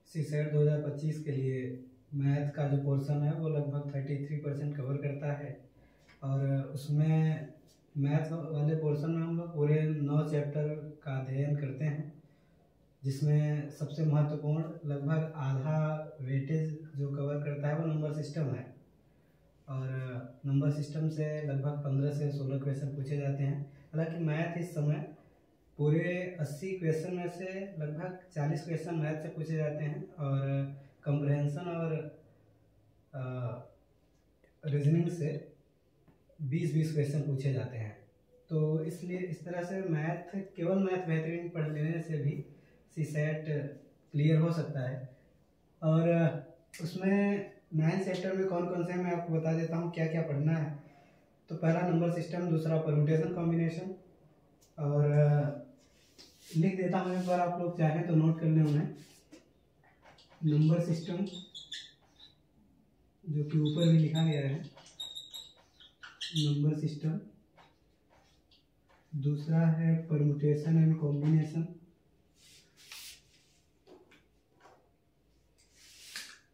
CSAT 2025 के लिए math का जो पोर्शन है वो लगभग 33% कवर करता है। और उसमें मैथ वाले पोर्शन में हम लोग पूरे 9 चैप्टर का अध्ययन करते हैं, जिसमें सबसे महत्वपूर्ण लगभग आधा वेटेज जो कवर करता है वो नंबर सिस्टम है। और नंबर सिस्टम से लगभग 15 से 16 क्वेश्चन पूछे जाते हैं। हालांकि मैथ इस समय पूरे 80 क्वेश्चन में से लगभग 40 क्वेश्चन मैथ से पूछे जाते हैं और कंप्रहेंशन और रीजनिंग से 20-20 क्वेश्चन पूछे जाते हैं। तो इसलिए इस तरह से केवल मैथ बेहतरीन पढ़ लेने से भी सीसेट क्लियर हो सकता है। और उसमें 9 चैप्टर में कौन कौन से हैं मैं आपको बता देता हूँ क्या क्या पढ़ना है। तो पहला नंबर सिस्टम, दूसरा परम्यूटेशन कॉम्बिनेशन, और लिख देता हूँ एक बार, आप लोग चाहें तो नोट कर लें उन्हें। नंबर सिस्टम जो कि ऊपर भी लिखा गया है, नंबर सिस्टम। दूसरा है permutation and combination,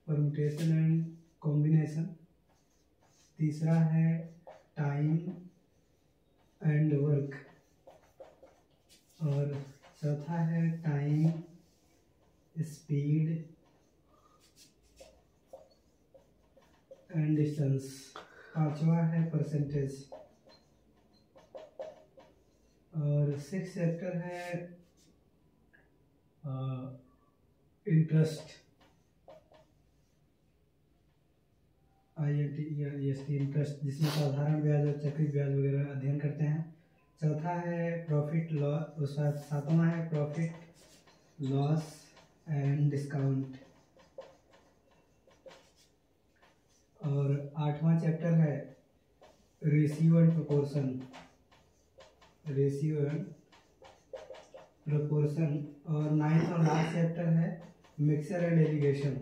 permutation and combination. तीसरा है टाइम एंड वर्क, और चौथा है टाइम, स्पीड एंड डिस्टेंस। पांचवा है परसेंटेज। और 6 चैप्टर है इंटरेस्ट, इंटरेस्ट, जिसमें साधारण ब्याज और चक्री ब्याज वगैरह अध्ययन करते हैं। चौथा है प्रॉफिट लॉस, सातवां है प्रॉफिट लॉस एंड डिस्काउंट। और 8वां चैप्टर है ratio and proportion, ratio and proportion. और 9वां और लास्ट चैप्टर है mixture and allegation,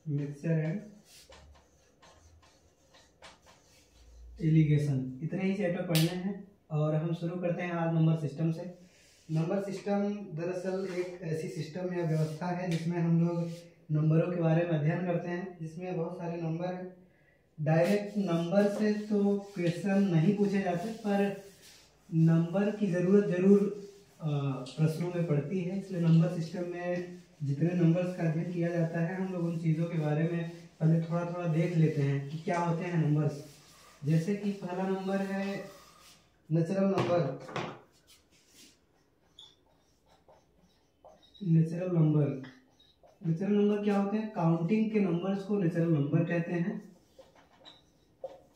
mixture and allegation. इतने ही चैप्टर पढ़ने हैं और हम शुरू करते हैं आज नंबर सिस्टम से। नंबर सिस्टम दरअसल एक ऐसी सिस्टम या व्यवस्था है जिसमें हम लोग नंबरों के बारे में अध्ययन करते हैं, जिसमें बहुत सारे नंबर हैं। डायरेक्ट नंबर से तो क्वेश्चन नहीं पूछे जाते, पर नंबर की ज़रूरत जरूर प्रश्नों में पड़ती है। इसलिए नंबर सिस्टम में जितने नंबर्स का अध्ययन किया जाता है, हम लोग उन चीज़ों के बारे में पहले थोड़ा थोड़ा देख लेते हैं कि क्या होते हैं नंबर्स। जैसे कि पहला नंबर है natural number. Natural number, natural number क्या होते हैं? काउंटिंग के नंबर्स को नेचुरल नंबर कहते हैं।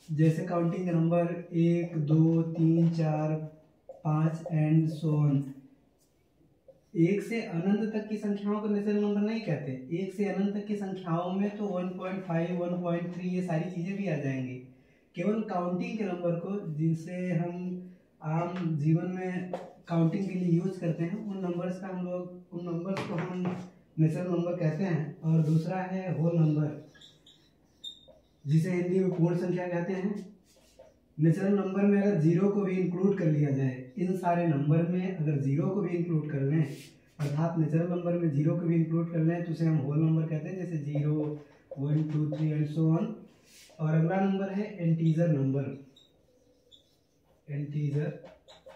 जैसे काउंटिंग के नंबर 1, 2, 3, 4, 5 एंड सो ऑन। 1 से अनंत तक की संख्याओं को नेचुरल नंबर नहीं कहते। 1 से अनंत तक की संख्याओं में तो 1.5, 1.3 ये सारी चीजें भी आ जाएंगी। केवल काउंटिंग के नंबर को, जिनसे हम आम जीवन में काउंटिंग के लिए यूज करते हैं, उन नंबर्स को हम नेचुरल नंबर कहते हैं। और दूसरा है होल नंबर, जिसे हिंदी में पूर्ण संख्या कहते हैं। नेचुरल नंबर में अगर जीरो को भी इंक्लूड कर लिया जाए, इन सारे नंबर में अगर जीरो को भी इंक्लूड कर लें, अर्थात नेचुरल नंबर में जीरो को भी इंक्लूड कर लें, तो उसे हम होल नंबर कहते हैं। जैसे 0, 1, 2, 3 एंड सो ऑन। और अगला नंबर है integer number. Integer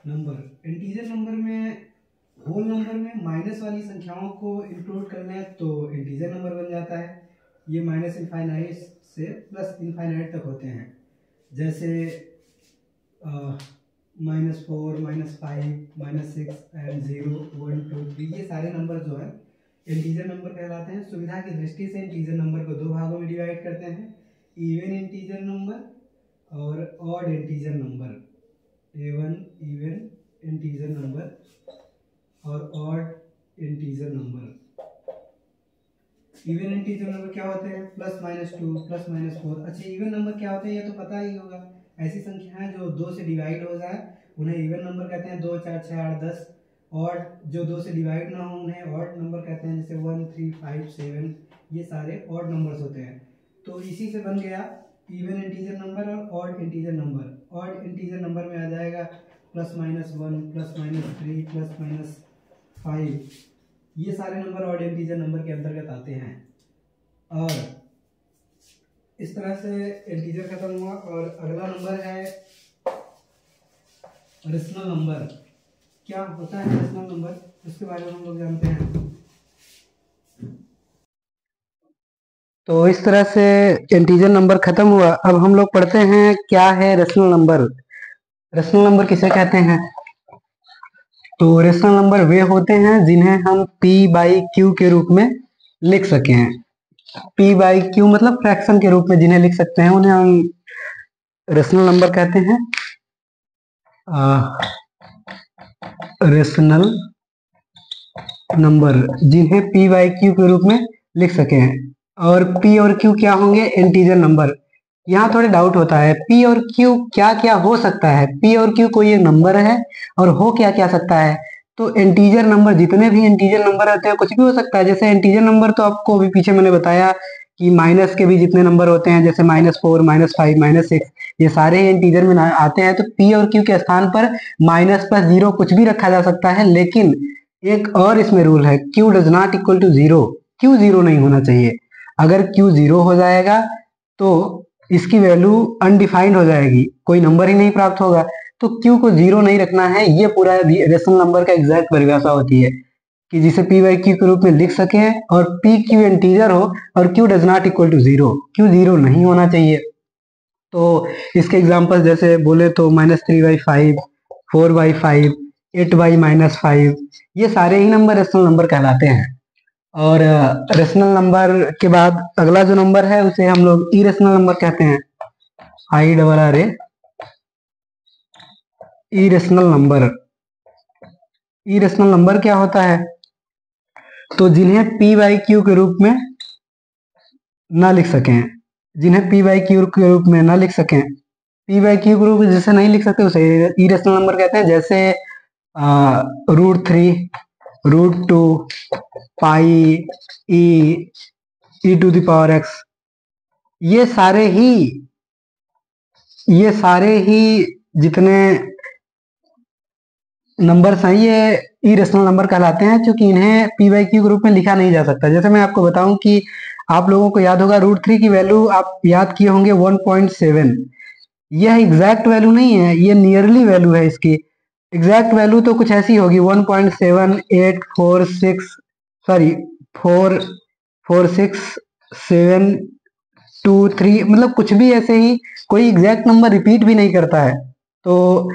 number, integer number में, होल नंबर में माइनस वाली संख्याओं को इंक्लूड कर लें तो इंटीजर नंबर बन जाता है। ये माइनस इनफाइनाइट से प्लस इनफाइनाइट तक होते हैं। जैसे -4, -5, -6 एंड 0, 1, 2, 3 ये सारे नंबर जो है इंटीजर नंबर कहलाते हैं। सुविधा की दृष्टि से इंटीजर नंबर को 2 भागों में डिवाइड करते हैं, इवन इंटीजर नंबर और odd integer number. Even integer number और odd integer number. Even integer number क्या होते हैं? +-2, +-4। अच्छा, इवन नंबर क्या होते हैं ये तो पता ही होगा। ऐसी संख्याएं जो 2 से डिवाइड हो जाए उन्हें इवन नंबर कहते हैं। 2, 4, 6, 8, 10। ऑड जो 2 से डिवाइड ना हो उन्हें ऑड नंबर कहते हैं। जैसे 1, 3, 5, 7 ये सारे ऑड नंबर्स होते हैं। तो इसी से बन गया इवन इंटीजर नंबर और odd integer number. Odd integer number में आ जाएगा +-1, +-3, +-5 ये सारे नंबर ऑड इंटीजर नंबर के अंतर्गत आते हैं। और इस तरह से इंटीजर खत्म हुआ। और अगला नंबर है रेशनल नंबर। क्या होता है रेशनल नंबर, उसके बारे में हम लोग जानते हैं। तो इस तरह से इंटीजर नंबर खत्म हुआ। अब हम लोग पढ़ते हैं क्या है रेशनल नंबर। रेशनल नंबर किसे कहते हैं? तो रेशनल नंबर वे होते हैं जिन्हें हम p/q के रूप में लिख सकें। p/q मतलब फ्रैक्शन के रूप में जिन्हें लिख सकते हैं उन्हें हम रेशनल नंबर कहते हैं। रेशनल नंबर जिन्हें p/q के रूप में लिख सकें। और p और q क्या होंगे? Integer number. यहाँ थोड़े डाउट होता है, p और q क्या क्या हो सकता है। p और q कोई एक नंबर है और हो क्या क्या सकता है। तो इंटीजर नंबर, जितने भी इंटीजर नंबर रहते हैं कुछ भी हो सकता है। जैसे इंटीजर नंबर तो आपको अभी पीछे मैंने बताया कि माइनस के भी जितने नंबर होते हैं, जैसे -4, -5, -6, ये सारे ही इंटीजर में आते हैं। तो p और q के स्थान पर माइनस प्लस जीरो कुछ भी रखा जा सकता है। लेकिन एक और इसमें रूल है, q does not equal to zero. q zero नहीं होना चाहिए। अगर q जीरो हो जाएगा तो इसकी वैल्यू अनडिफाइंड हो जाएगी, कोई नंबर ही नहीं प्राप्त होगा। तो q को जीरो नहीं रखना है। ये पूरा रेशनल नंबर का एग्जैक्ट परिभाषा होती है कि जिसे p/q के रूप में लिख सके और p q इंटीजर हो और q does not equal to zero, q zero नहीं होना चाहिए। तो इसके एग्जांपल जैसे बोले तो -3/5, 4/5, 8/-5, ये सारे ही नंबर रेशनल नंबर कहलाते हैं। और रेशनल नंबर के बाद अगला जो नंबर है उसे हम लोग इरेशनल नंबर कहते हैं। IRR irrational number. Irrational number क्या होता है? तो जिन्हें p/q के रूप में ना लिख सकें, जिन्हें p/q के रूप में ना लिख सकें, p/q के रूप में जिसे नहीं लिख सकते उसे इरेशनल नंबर कहते हैं। जैसे √3, √2, पाई, e⁻x, ये सारे ही जितने नंबर्स हैं ये इरेशनल नंबर कहलाते हैं, क्योंकि इन्हें p/q के रूप में लिखा नहीं जा सकता। जैसे मैं आपको बताऊं कि आप लोगों को याद होगा √3 की वैल्यू आप याद किए होंगे 1.7। यह एग्जैक्ट वैल्यू नहीं है, ये नियरली वैल्यू है इसकी। एग्जैक्ट वैल्यू तो कुछ ऐसी होगी 1.7846, सॉरी 446,723, मतलब कुछ भी ऐसे ही, कोई एग्जैक्ट नंबर रिपीट भी नहीं करता है। तो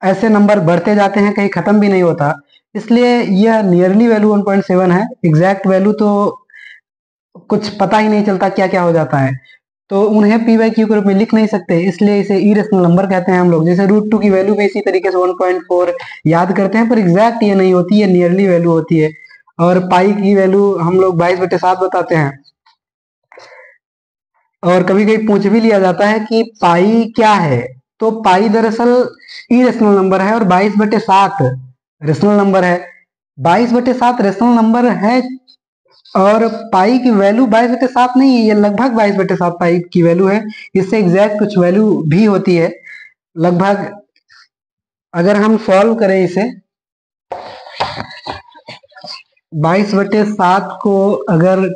ऐसे नंबर बढ़ते जाते हैं, कहीं खत्म भी नहीं होता। इसलिए यह नियरली वैल्यू 1.7 है। एग्जैक्ट वैल्यू तो कुछ पता ही नहीं चलता क्या क्या हो जाता है। तो उन्हें p/q के रूप में लिख नहीं सकते, इसलिए इसे इरेशनल नंबर कहते हैं हम लोग। जैसे √2 की वैल्यू भी इसी तरीके से 1.4 याद करते हैं, पर एग्जैक्ट ये नहीं होती, ये नियरली वैल्यू होती है। और पाई की वैल्यू हम लोग 22/7 बताते हैं। और कभी कभी पूछ भी लिया जाता है कि पाई क्या है। तो पाई दरअसल इरेशनल नंबर है और 22/7 रेशनल नंबर है। 22/7 रेशनल नंबर है और पाई की वैल्यू 22/7 नहीं है, ये लगभग 22/7 पाई की वैल्यू है। इससे एग्जैक्ट कुछ वैल्यू भी होती है लगभग। अगर हम सॉल्व करें इसे 22/7 को, अगर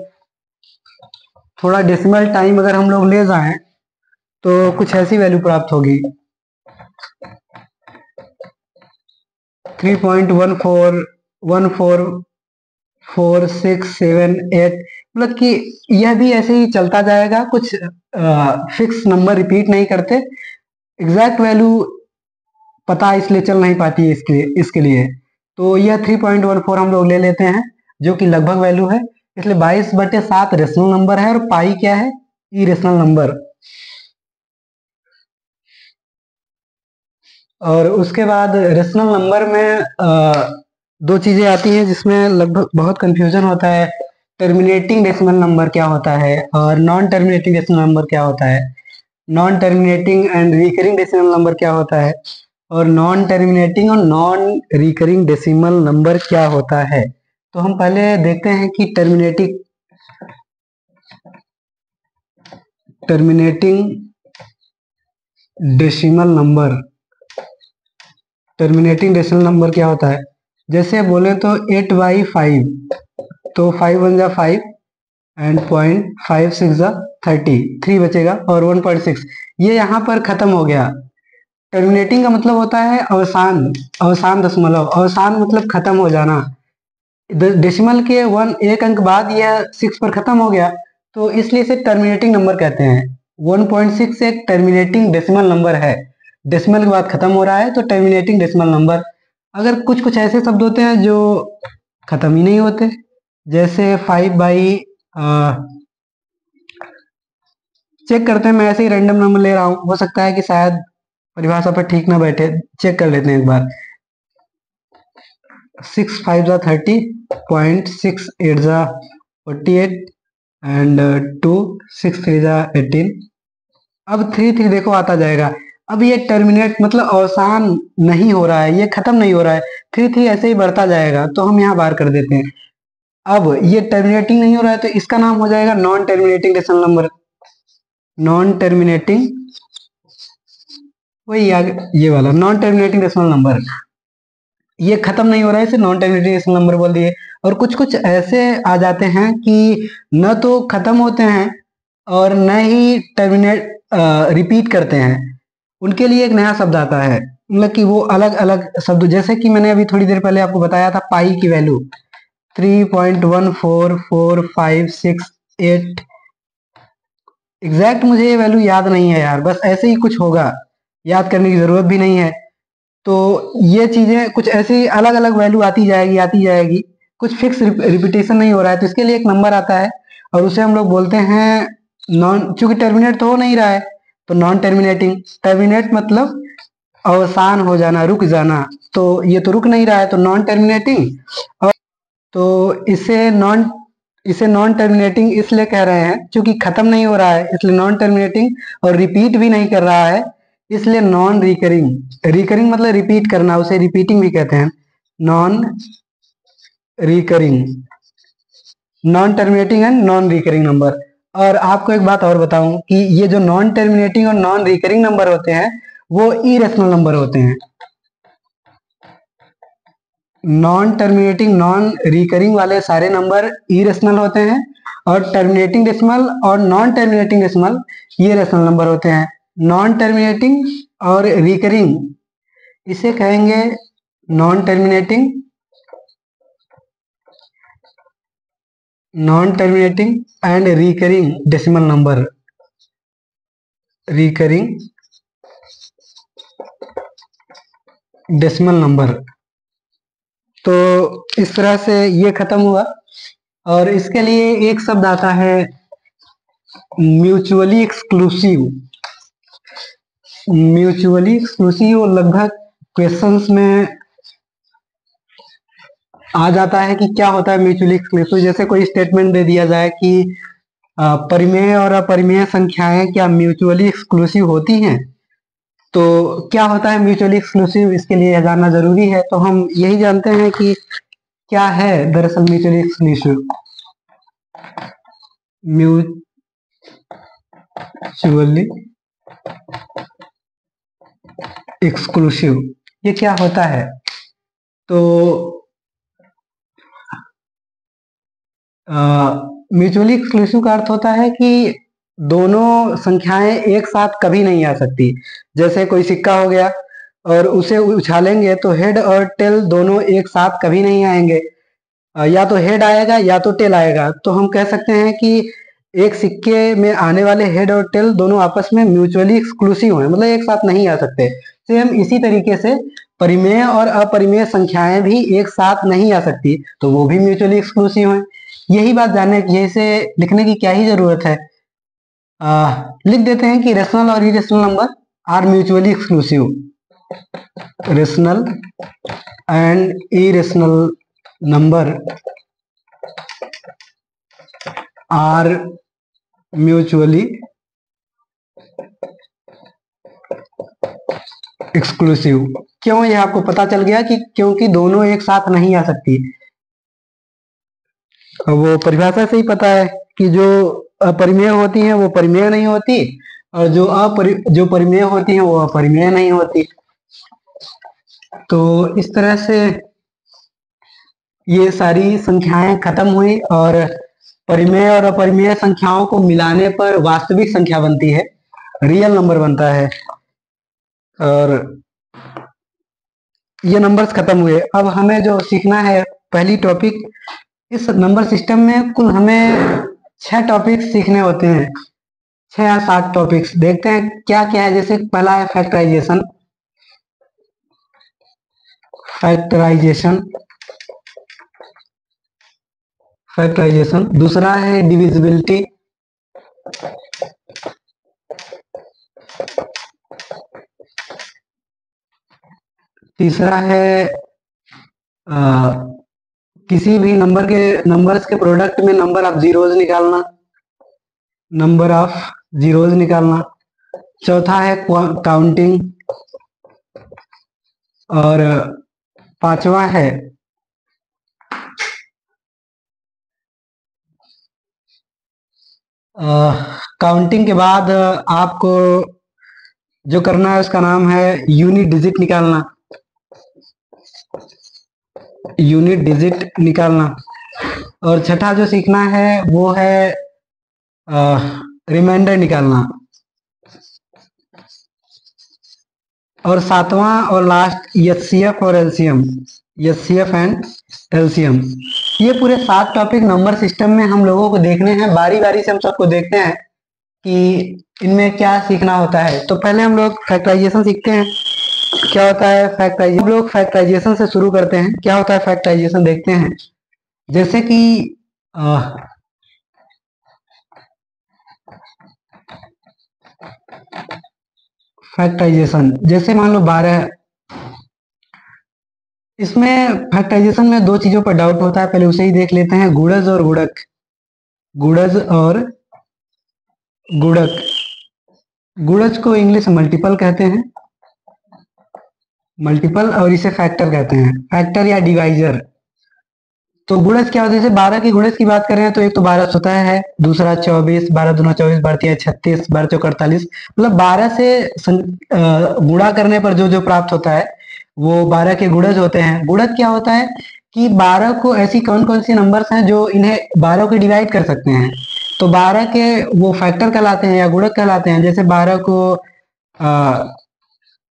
थोड़ा डेसिमल टाइम अगर हम लोग ले जाएं तो कुछ ऐसी वैल्यू प्राप्त होगी 3.14144678। मतलब कि यह भी ऐसे ही चलता जाएगा, कुछ फिक्स नंबर रिपीट नहीं करते। एग्जैक्ट वैल्यू पता इसलिए चल नहीं पाती है इसके लिए। तो यह 3.14 हम लोग ले लेते हैं जो कि लगभग वैल्यू है। इसलिए 22/7 रेशनल नंबर है और पाई क्या है? Irrational number. और उसके बाद रेशनल नंबर में दो चीजें आती हैं जिसमें लगभग बहुत कंफ्यूजन होता है। टर्मिनेटिंग डेसिमल नंबर क्या होता है और नॉन टर्मिनेटिंग डेसिमल नंबर क्या होता है। Non terminating and recurring decimal number क्या होता है और नॉन टर्मिनेटिंग और नॉन रिकरिंग डेसिमल नंबर क्या होता है। तो हम पहले देखते हैं कि टर्मिनेटिंग डेसिमल नंबर क्या होता है। जैसे बोले तो 8/5, तो 5 1 जा 5 एंड 0.56 जा 30, 3 बचेगा और 1.6 ये यहाँ पर खत्म हो गया। टर्मिनेटिंग का मतलब होता है अवसान, अवसान दशमलव, अवसान मतलब खत्म हो जाना। डेसिमल के एक अंक बाद यह 6 पर खत्म हो गया, तो इसलिए इसे टर्मिनेटिंग नंबर कहते हैं। 1.6 एक टर्मिनेटिंग डेसिमल नंबर है, डेसिमल के बाद खत्म हो रहा है तो टर्मिनेटिंग डेसिमल नंबर। अगर कुछ कुछ ऐसे शब्द होते हैं जो खत्म ही नहीं होते, जैसे 5 चेक करते हैं, मैं ऐसे ही रैंडम नंबर ले रहा हूं, हो सकता है कि शायद परिभाषा पर ठीक ना बैठे, चेक कर लेते हैं एक बार। 6 5 जा 30, 0.68 जा 48 एंड 2 6 3 जा 18। अब 3 3 देखो आता जाएगा। अब ये टर्मिनेट मतलब अवसान नहीं हो रहा है, ये खत्म नहीं हो रहा है, 3 3 ऐसे ही बढ़ता जाएगा, तो हम यहाँ बार कर देते हैं। अब ये टर्मिनेटिंग नहीं हो रहा है तो इसका नाम हो जाएगा non terminating decimal number. Non terminating, वही ये वाला नॉन टर्मिनेटिंग डेसिमल नंबर, ये खत्म नहीं हो रहा है, इसे नॉन टर्मिनेटिंग डेसिमल नंबर बोल दिए। और कुछ कुछ ऐसे आ जाते हैं कि न तो खत्म होते हैं और न ही टर्मिनेट रिपीट करते हैं, उनके लिए एक नया शब्द आता है, मतलब कि वो अलग अलग शब्द, जैसे कि मैंने अभी थोड़ी देर पहले आपको बताया था पाई की वैल्यू 3.14456 8। एग्जैक्ट मुझे ये वैल्यू याद नहीं है यार, बस ऐसे ही कुछ होगा, याद करने की जरूरत भी नहीं है। तो ये चीजें कुछ ऐसी अलग अलग वैल्यू आती जाएगी, कुछ फिक्स रिपीटेशन नहीं हो रहा है, तो इसके लिए एक नंबर आता है और उसे हम लोग बोलते हैं नॉन, चूंकि टर्मिनेट तो हो नहीं रहा है तो नॉन टर्मिनेटिंग। टर्मिनेट मतलब अवसान हो जाना, रुक जाना, तो ये तो रुक नहीं रहा है तो नॉन टर्मिनेटिंग। और तो इसे नॉन टर्मिनेटिंग इसलिए कह रहे हैं क्योंकि खत्म नहीं हो रहा है, इसलिए नॉन टर्मिनेटिंग, और रिपीट भी नहीं कर रहा है इसलिए नॉन रिकरिंग। रिकरिंग मतलब रिपीट करना, उसे रिपीटिंग भी कहते हैं, non recurring, non terminating and non recurring number. और आपको एक बात और बताऊं कि ये जो नॉन टर्मिनेटिंग और नॉन रिकरिंग नंबर होते हैं वो इरेशनल नंबर होते हैं। नॉन टर्मिनेटिंग नॉन रिकरिंग वाले सारे नंबर इरेशनल होते हैं और टर्मिनेटिंग डेसिमल और नॉन टर्मिनेटिंग डेसिमल ये रेशनल नंबर होते हैं। नॉन टर्मिनेटिंग और रिकरिंग इसे कहेंगे non terminating, non terminating and recurring decimal number, recurring decimal number. तो इस तरह से ये खत्म हुआ। और इसके लिए एक शब्द आता है म्यूचुअली एक्सक्लूसिव। म्यूचुअली एक्सक्लूसिव लगभग क्वेश्चंस में आ जाता है कि क्या होता है म्यूचुअली एक्सक्लूसिव। जैसे कोई स्टेटमेंट दे दिया जाए कि परिमेय और अपरिमेय संख्याएं क्या म्यूचुअली एक्सक्लूसिव होती हैं, तो क्या होता है म्यूचुअली एक्सक्लूसिव, इसके लिए जानना जरूरी है। तो हम यही जानते हैं कि क्या है दरअसल म्यूचुअली एक्सक्लूसिव। म्यूचुअली एक्सक्लूसिव ये क्या होता है, तो म्यूचुअली एक्सक्लूसिव का अर्थ होता है कि दोनों संख्याएं एक साथ कभी नहीं आ सकती। जैसे कोई सिक्का हो गया और उसे उछालेंगे तो हेड और टेल दोनों एक साथ कभी नहीं आएंगे, या तो हेड आएगा या तो टेल आएगा। तो हम कह सकते हैं कि एक सिक्के में आने वाले हेड और टेल दोनों आपस में म्यूचुअली एक्सक्लूसिव हैं, मतलब एक साथ नहीं आ सकते। सेम इसी तरीके से परिमेय और अपरिमेय संख्याएं भी एक साथ नहीं आ सकती, तो वो भी म्यूचुअली एक्सक्लूसिव हैं। यही बात जानने की, इसे लिखने की क्या ही जरूरत है। लिख देते हैं कि रेशनल और irrational number are mutually exclusive. Rational and irrational number are mutually exclusive. क्यों, ये आपको पता चल गया कि क्योंकि दोनों एक साथ नहीं आ सकती। वो परिभाषा से ही पता है कि जो अपरिमेय होती हैं वो परिमेय नहीं होती, और जो परिमेय होती हैं वो अपरिमेय नहीं होती। तो इस तरह से ये सारी संख्याएं खत्म हुई और परिमेय और अपरिमेय संख्याओं को मिलाने पर वास्तविक संख्या बनती है, रियल नंबर बनता है। और ये नंबर्स खत्म हुए। अब हमें जो सीखना है पहली टॉपिक, इस नंबर सिस्टम में कुल हमें 6 टॉपिक्स सीखने होते हैं, 6 या 7 टॉपिक्स। देखते हैं क्या क्या है। जैसे पहला है फैक्टराइजेशन, फैक्टराइजेशन फैक्टराइजेशन। दूसरा है डिविजिबिलिटी, तीसरा है किसी भी नंबर्स के प्रोडक्ट में नंबर ऑफ जीरोज निकालना, नंबर ऑफ जीरोज निकालना। चौथा है काउंटिंग, और पांचवा है काउंटिंग के बाद आपको जो करना है उसका नाम है यूनिट डिजिट निकालना, यूनिट डिजिट निकालना। और छठा जो सीखना है वो है रिमाइंडर निकालना। और सातवां और लास्ट एचसीएफ और एलसीएम, एचसीएफ एंड एलसीएम। ये पूरे 7 टॉपिक नंबर सिस्टम में हम लोगों को देखने हैं, बारी बारी से हम सबको देखते हैं कि इनमें क्या सीखना होता है। तो पहले हम लोग फैक्टराइजेशन सीखते हैं। क्या होता है फैक्टराइजेशन? हम लोग फैक्टराइजेशन से शुरू करते हैं। क्या होता है फैक्टराइजेशन देखते हैं। जैसे कि फैक्टराइजेशन, जैसे मान लो 12, इसमें फैक्टराइजेशन में 2 चीजों पर डाउट होता है, पहले उसे ही देख लेते हैं, गुणज और गुणक। गुणज और गुणक, गुणज को इंग्लिश मल्टीपल कहते हैं, मल्टीपल, और इसे फैक्टर कहते हैं, फैक्टर या डिवाइजर। तो गुणज क्या होता है? जैसे 12 के गुणज की बात करें तो एक तो 12 स्वतः है, दूसरा 24, 12 दूना 24, 12 36, 12 चौक 48। मतलब 12 से गुणा करने पर जो जो प्राप्त होता है वो 12 के गुणज होते हैं। गुणज क्या होता है कि 12 को ऐसी कौन कौन सी नंबर्स हैं जो इन्हें 12 को डिवाइड कर सकते हैं, तो 12 के वो फैक्टर कहलाते हैं या गुणक कहलाते हैं। जैसे 12 को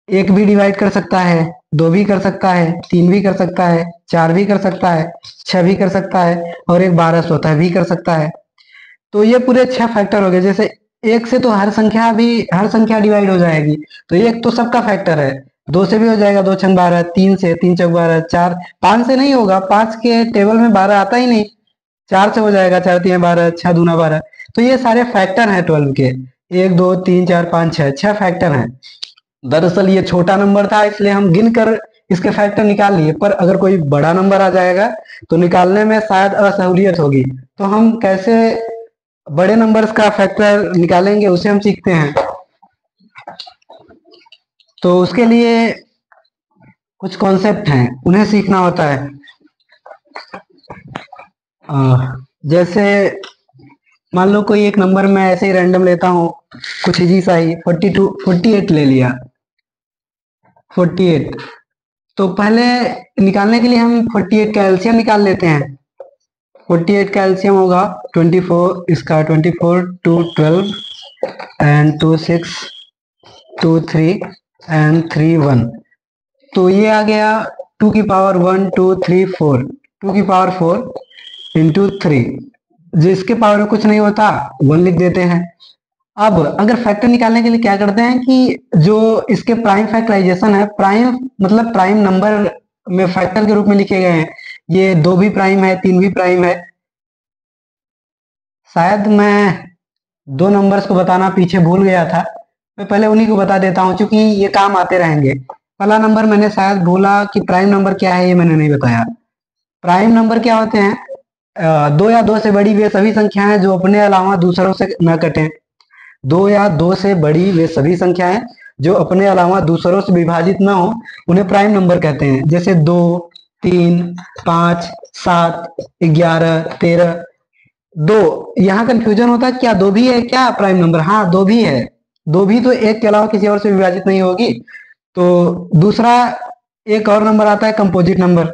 एक भी डिवाइड कर सकता है, 2 भी कर सकता है, 3 भी कर सकता है, 4 भी कर सकता है, 6 भी कर सकता है, और एक 12 स्वतः भी कर सकता है। तो ये पूरे 6 फैक्टर हो गए। जैसे एक से तो हर संख्या डिवाइड हो जाएगी, तो एक तो सबका फैक्टर है। 2 से भी हो जाएगा, 2 छंग 12, 3 से 3 चौक 12, 4, 5 से नहीं होगा, 5 के टेबल में 12 आता ही नहीं। 4 से हो जाएगा, 4 3 12, 6 दूना 12। तो ये सारे फैक्टर हैं 12 के, 1 2 3 4 5 6, 6 फैक्टर हैं। दरअसल ये छोटा नंबर था इसलिए हम गिनकर इसके फैक्टर निकाल लिए, पर अगर कोई बड़ा नंबर आ जाएगा तो निकालने में शायद असहूलियत होगी। तो हम कैसे बड़े नंबर्स का फैक्टर निकालेंगे उसे हम सीखते हैं। तो उसके लिए कुछ कॉन्सेप्ट हैं, उन्हें सीखना होता है। जैसे मान लो कोई एक नंबर मैं ऐसे ही रैंडम लेता हूँ, कुछ इजी सा ही, 42 48 ले लिया, 48। तो पहले निकालने के लिए हम 48 का एलसीएम निकाल लेते हैं। 48 का एलसीएम होगा 24, इसका 24 2 12 एंड 2 6 2 3 एंड 3 1। तो ये आ गया 2 की पावर 1 2 3 4, 2 की पावर 4 इंटू 3। जिसके पावर में कुछ नहीं होता 1 लिख देते हैं। अब अगर फैक्टर निकालने के लिए क्या करते हैं कि जो इसके प्राइम फैक्टराइजेशन है, प्राइम मतलब प्राइम नंबर में फैक्टर के रूप में लिखे गए हैं। ये 2 भी प्राइम है, 3 भी प्राइम है। शायद मैं 2 नंबर्स को बताना पीछे भूल गया था, मैं पहले उन्हीं को बता देता हूँ क्योंकि ये काम आते रहेंगे। पहला नंबर मैंने शायद भूला कि प्राइम नंबर क्या है, ये मैंने नहीं बताया। प्राइम नंबर क्या होते हैं? 2 या 2 से बड़ी वे सभी संख्याएं जो अपने अलावा दूसरों से न कटें। 2 या 2 से बड़ी वे सभी संख्याएं जो अपने अलावा दूसरों से विभाजित ना हो, उन्हें प्राइम नंबर कहते हैं। जैसे 2 3 5 7 11 13। 2, यहाँ कंफ्यूजन होता है, क्या 2 भी है क्या प्राइम नंबर? हाँ 2 भी है, 2 भी तो एक के अलावा किसी और से विभाजित नहीं होगी। तो दूसरा एक और नंबर आता है कंपोजिट नंबर।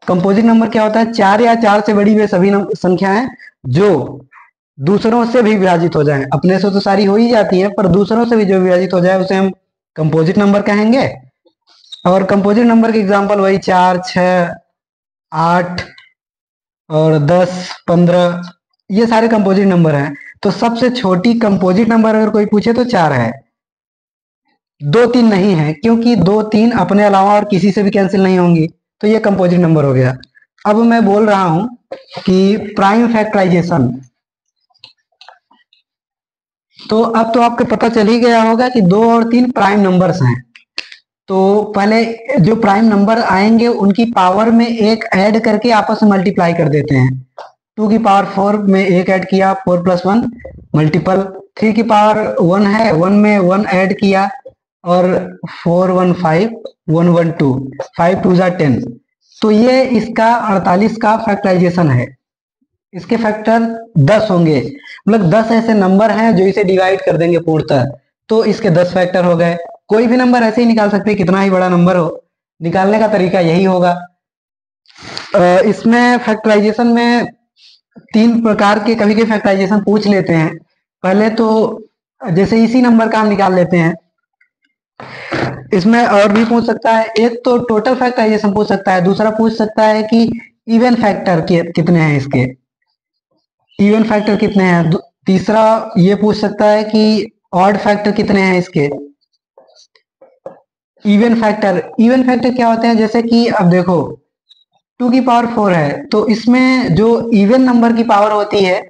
कंपोजिट नंबर क्या होता है? चार या चार से बड़ी वे सभी संख्याएं जो दूसरों से भी विभाजित हो जाएं। अपने से तो सारी हो ही जाती है, पर दूसरों से भी जो विभाजित हो जाए उसे हम कंपोजिट नंबर कहेंगे। और कंपोजिट नंबर के एग्जांपल वही 4, 6, 8 और 10, 15, ये सारे कंपोजिट नंबर हैं। तो सबसे छोटी कंपोजिट नंबर अगर कोई पूछे तो 4 है, 2, 3 नहीं है, क्योंकि 2, 3 अपने अलावा और किसी से भी कैंसिल नहीं होंगी, तो ये कंपोजिट नंबर हो गया। अब मैं बोल रहा हूं कि प्राइम फैक्टराइजेशन, तो अब तो आपको पता चल ही गया होगा कि 2 और 3 प्राइम नंबर्स हैं। तो पहले जो प्राइम नंबर आएंगे उनकी पावर में एक ऐड करके आपस में मल्टीप्लाई कर देते हैं। 2 की पावर 4 में एक ऐड किया, 4 + 1 मल्टीपल। 3 की पावर 1 है, 1 में 1 ऐड किया और 4 1 5 1 1 2 5 2 10। तो ये इसका 48 का फैक्टराइजेशन है। इसके फैक्टर 10 होंगे, मतलब 10 ऐसे नंबर हैं जो इसे डिवाइड कर देंगे पूर्णतः, तो इसके 10 फैक्टर हो गए। कोई भी नंबर ऐसे ही निकाल सकते हैं, कितना ही बड़ा नंबर हो, निकालने का तरीका यही होगा। इसमें फैक्टराइजेशन में 3 प्रकार के कभी कभी फैक्टराइजेशन पूछ लेते हैं। पहले तो जैसे इसी नंबर का हम निकाल लेते हैं, इसमें और भी पूछ सकता है। एक तो टोटल फैक्टराइजेशन पूछ सकता है, दूसरा पूछ सकता है कि इवन फैक्टर कितने हैं, इसके इवन फैक्टर कितने हैं। तीसरा ये पूछ सकता है कि ऑड फैक्टर कितने हैं इसके। इवन फैक्टर क्या होते हैं? जैसे कि अब देखो 2 की पावर 4 है, तो इसमें जो इवन नंबर की पावर होती है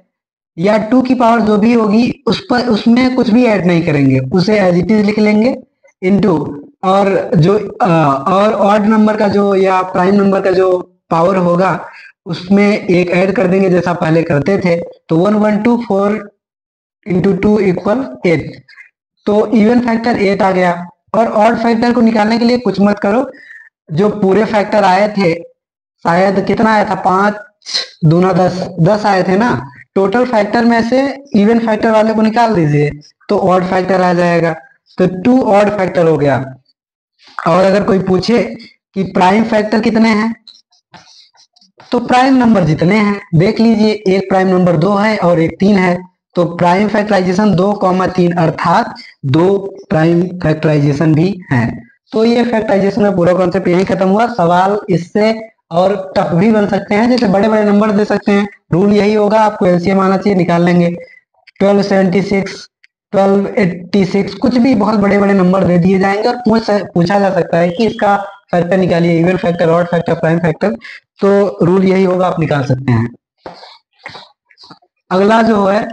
या 2 की पावर जो भी होगी उस पर उसमें कुछ भी ऐड नहीं करेंगे, उसे एज इट इज लिख लेंगे इनटू, और जो और ऑड नंबर का जो या प्राइम नंबर का जो पावर होगा उसमें एक ऐड कर देंगे जैसा पहले करते थे। तो 1 1 2 4 इंटू 2 = 8। तो इवन फैक्टर 8 आ गया। और ऑड फैक्टर को निकालने के लिए कुछ मत करो, जो पूरे फैक्टर आए थे, शायद कितना आया था, 5 दूना 10, 10 आए थे ना। टोटल फैक्टर में से इवन फैक्टर वाले को निकाल दीजिए तो ऑड फैक्टर आ जाएगा। तो 2 ऑड फैक्टर हो गया। और अगर कोई पूछे कि प्राइम फैक्टर कितने हैं, तो प्राइम नंबर जितने हैं देख लीजिए, एक प्राइम नंबर 2 है और एक 3 है, तो प्राइम फैक्टराइजेशन 2, 3 अर्थात 2 प्राइम फैक्टराइजेशन भी हैं। तो ये फैक्टराइजेशन का पूरा कॉन्सेप्ट यही खत्म हुआ। सवाल इससे और टफ भी बन सकते हैं, जैसे बड़े बड़े नंबर दे सकते हैं। रूल यही होगा, आपको एलसीएम आना चाहिए, निकाल लेंगे। 1276, 1286, कुछ भी बहुत बड़े बड़े नंबर दे दिए जाएंगे और पूछा जा सकता है कि इसका फैक्टर निकालिए, even factor, odd factor, prime factor. तो रूल यही होगा, आप निकाल सकते हैं। अगला जो है